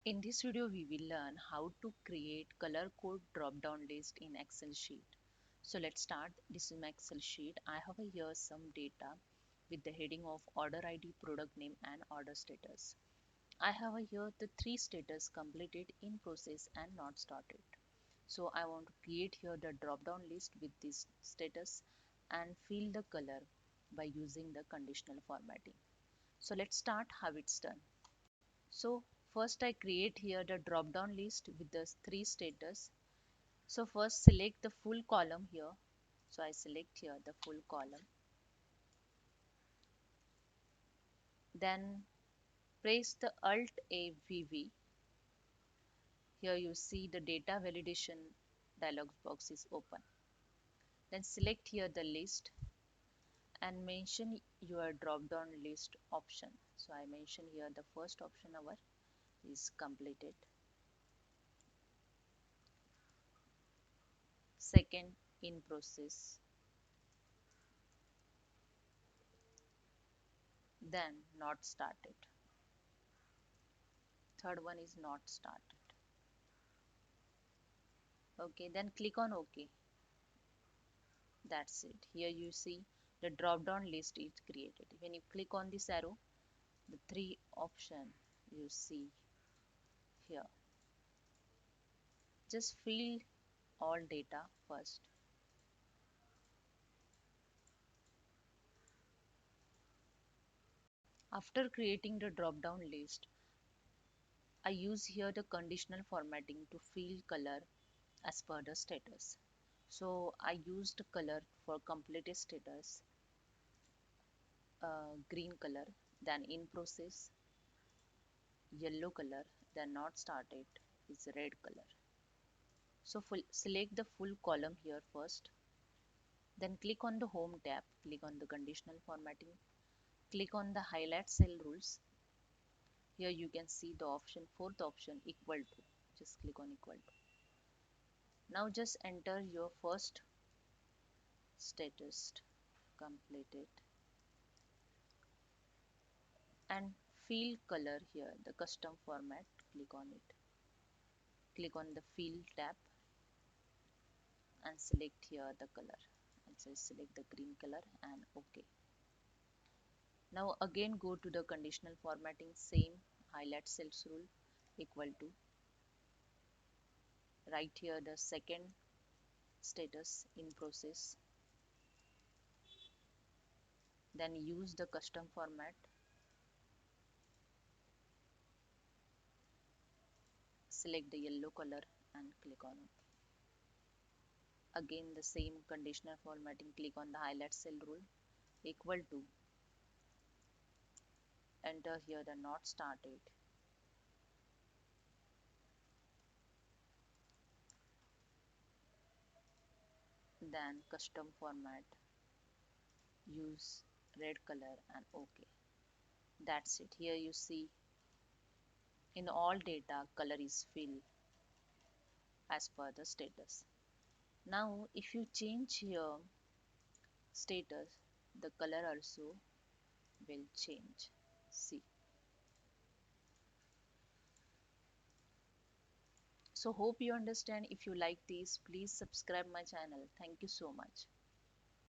In this video, we will learn how to create color code drop-down list in Excel sheet. So let's start. This is my Excel sheet. I have here some data with the heading of order ID, product name and order status. I have here the three status completed, in process and not started. So I want to create here the drop-down list with this status and fill the color by using the conditional formatting. So let's start how it's done. So first I create here the drop down list with the three status. So first select the full column here. So I select here the full column. Then press the Alt A VV. Here you see the data validation dialog box is open. Then select here the list and mention your drop down list option. So I mention here the first option our is completed. Second, in process. Then not started. Third one is not started. Okay, then click on OK. That's it. Here you see the drop down list is created. When you click on this arrow, the three option you see here. Just fill all data first. After creating the drop down list, I use here the conditional formatting to fill color as per the status. So I used color for completed status, green color, then in process, yellow color, then not started is red color. So select the full column here first, then click on the home tab, click on the conditional formatting, click on the highlight cell rules. Here you can see the option, fourth option, equal to. Just click on equal to. Now just enter your first status completed and fill color here, the custom format, click on it. Click on the fill tab and select here the color. And just select the green color and OK. Now again go to the conditional formatting, same highlight cells rule, equal to. Write here the second status, in process. Then use the custom format. Select the yellow color and click on OK. Again the same conditional formatting, click on the highlight cell rule, equal to. Enter here the not started. Then custom format, use red color and OK. That's it. Here you see in all data color is filled as per the status. Now if you change your status, the color also will change. See. So hope you understand. If you like this, please subscribe my channel. Thank you so much.